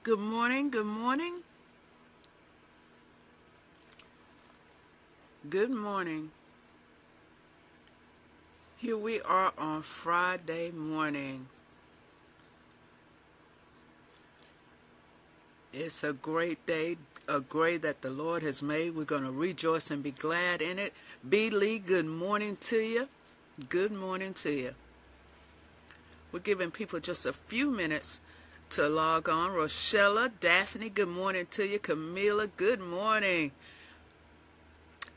Good morning, good morning, good morning. Here we are on Friday morning. It's a great day, a day that the Lord has made. We're going to rejoice and be glad in it. B. Lee, good morning to you. Good morning to you. We're giving people just a few minutes to log on. Rochella, Daphne, good morning to you. Camila, good morning.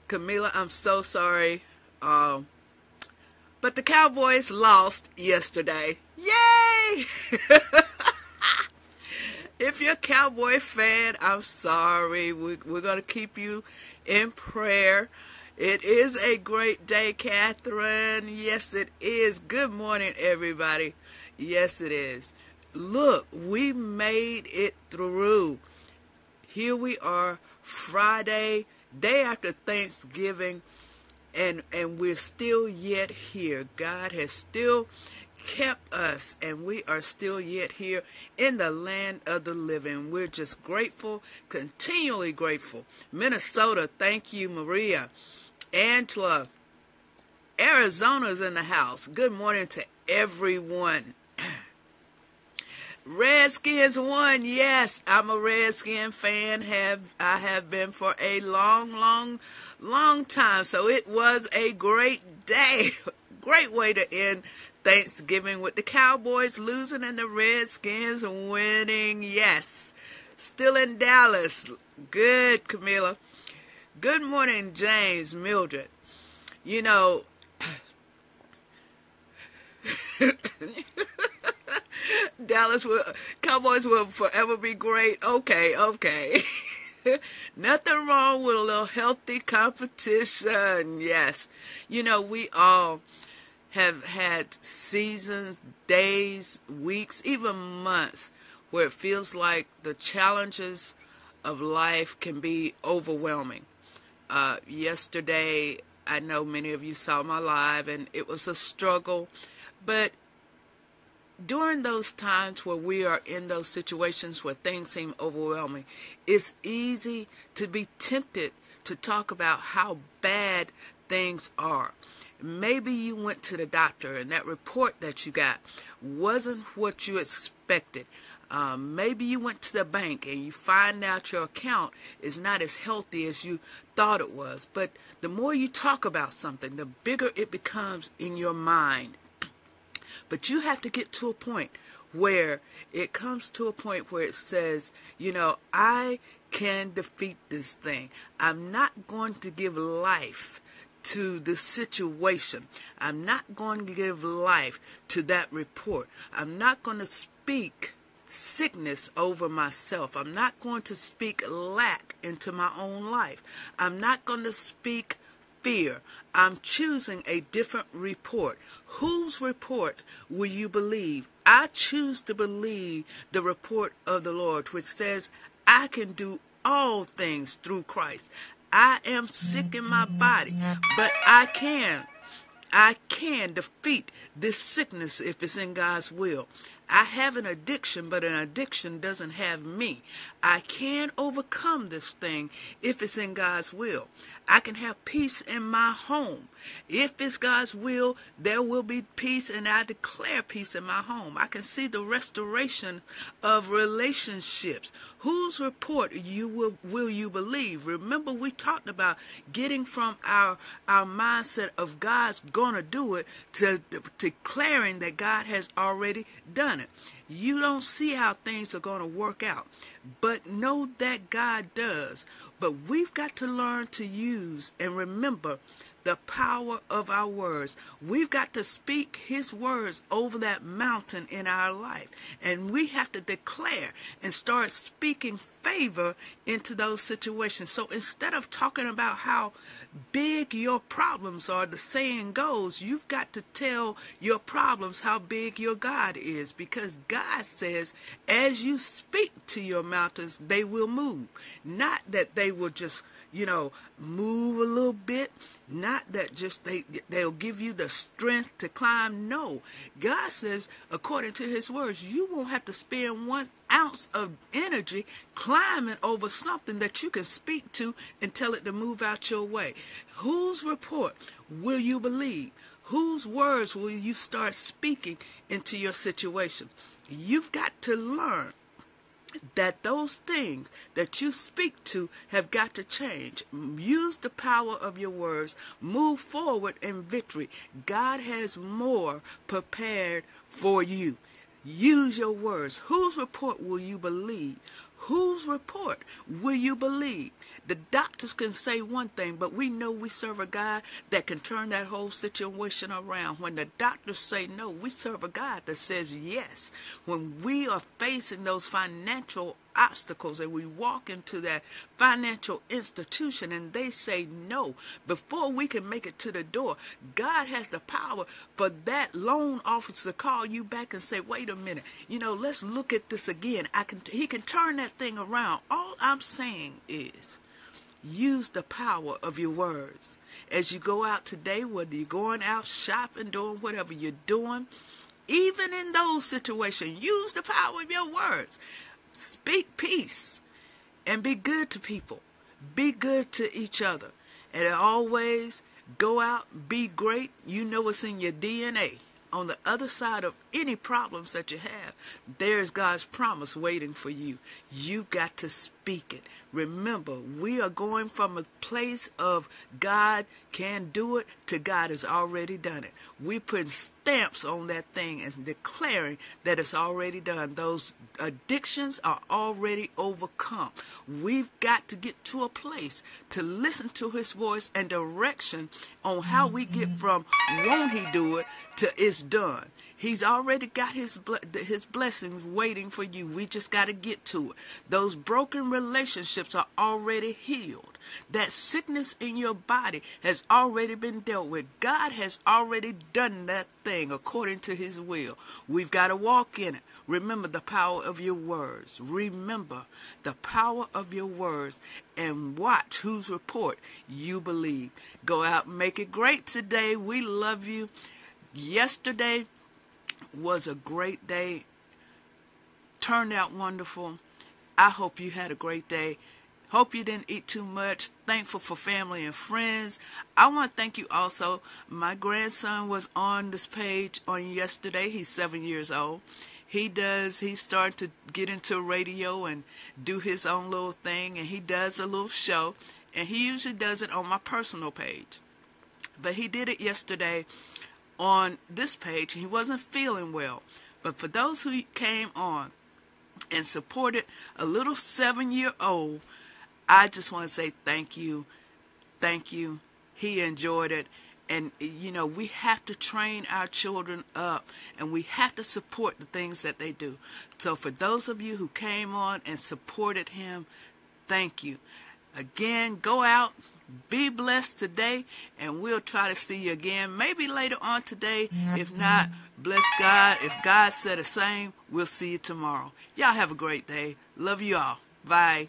Camila, I'm so sorry. But the Cowboys lost yesterday. Yay! If you're a Cowboy fan, I'm sorry. We're going to keep you in prayer. It is a great day, Catherine. Yes, it is. Good morning, everybody. Yes, it is. Look, we made it through. Here we are, Friday, day after Thanksgiving, and we're still yet here. God has still kept us, and we are still yet here in the land of the living. We're just grateful, continually grateful. Minnesota, thank you, Maria. Angela, Arizona's in the house. Good morning to everyone. Redskins won. Yes, I'm a Redskin fan. I have been for a long time. So it was a great day. Great way to end Thanksgiving with the Cowboys losing and the Redskins winning. Yes, still in Dallas. Good, Camila. Good morning, James, Mildred. You know, Cowboys will forever be great. Okay. Nothing wrong with a little healthy competition. Yes. You know, we all have had seasons, days, weeks, even months where it feels like the challenges of life can be overwhelming. Yesterday, I know many of you saw my live, and it was a struggle, but during those times where we are in those situations where things seem overwhelming, it's easy to be tempted to talk about how bad things are. Maybe you went to the doctor and that report that you got wasn't what you expected. Maybe you went to the bank and you find out your account is not as healthy as you thought it was. But the more you talk about something, the bigger it becomes in your mind. But you have to get to a point where it comes to a point where it says, I can defeat this thing. I'm not going to give life to the situation. I'm not going to give life to that report. I'm not going to speak sickness over myself. I'm not going to speak lack into my own life. I'm not going to speak fear. I'm choosing a different report. Whose report will you believe? I choose to believe the report of the Lord, which says I can do all things through Christ. I am sick in my body, but I can defeat this sickness if it's in God's will. I have an addiction, but an addiction doesn't have me. I can overcome this thing if it's in God's will. I can have peace in my home. If it's God's will, there will be peace, and I declare peace in my home. I can see the restoration of relationships. Whose report will you believe? Remember, we talked about getting from our mindset of God's gonna do it to declaring that God has already done it. You don't see how things are going to work out, but know that God does. But we've got to learn to use and remember the power of our words. We've got to speak His words over that mountain in our life. And we have to declare and start speaking favor into those situations. So instead of talking about how big your problems are, the saying goes, you've got to tell your problems how big your God is, because God says as you speak to your mountains, they will move. Not that they will just, move a little bit. Not that just they'll give you the strength to climb. No. God says, according to his words, you won't have to spend 1 ounce of energy climbing over something that you can speak to and tell it to move out your way. Whose report will you believe? Whose words will you start speaking into your situation? You've got to learn that those things that you speak to have got to change. Use the power of your words. Move forward in victory. God has more prepared for you. Use your words. Whose report will you believe? Whose report will you believe? The doctors can say one thing, but we know we serve a God that can turn that whole situation around. When the doctors say no, we serve a God that says yes. When we are facing those financial obstacles and we walk into that financial institution and they say no, before we can make it to the door, God has the power for that loan officer to call you back and say, wait a minute, let's look at this again. He can turn that thing around. All I'm saying is, use the power of your words. As you go out today, whether you're going out shopping, doing whatever you're doing, even in those situations, use the power of your words. Speak peace and be good to people. Be good to each other. And always go out, be great. You know it's in your DNA. On the other side of any problems that you have, there's God's promise waiting for you. You got to speak it. Remember, we are going from a place of God can do it to God has already done it. We're putting stamps on that thing and declaring that it's already done. Those addictions are already overcome. We've got to get to a place to listen to his voice and direction on how we get from won't he do it to it's done. He's already got his blessings waiting for you. We just got to get to it. Those broken relationships are already healed. That sickness in your body has already been dealt with. God has already done that thing according to his will. We've got to walk in it. Remember the power of your words. Remember the power of your words and watch whose report you believe. Go out and make it great today. We love you. Yesterday was a great day. Turned out wonderful. I hope you had a great day. Hope you didn't eat too much. Thankful for family and friends. I want to thank you also. My grandson was on this page on yesterday. He's 7 years old. He's starting to get into radio and do his own little thing, and he does a little show, and he usually does it on my personal page. But he did it yesterday on this page. He wasn't feeling well. But for those who came on and supported a little 7-year-old, I just want to say thank you. Thank you. He enjoyed it. And, we have to train our children up, and we have to support the things that they do. So for those of you who came on and supported him, thank you. Again, go out, be blessed today, and we'll try to see you again, maybe later on today. If not, bless God. If God said the same, we'll see you tomorrow. Y'all have a great day. Love you all. Bye.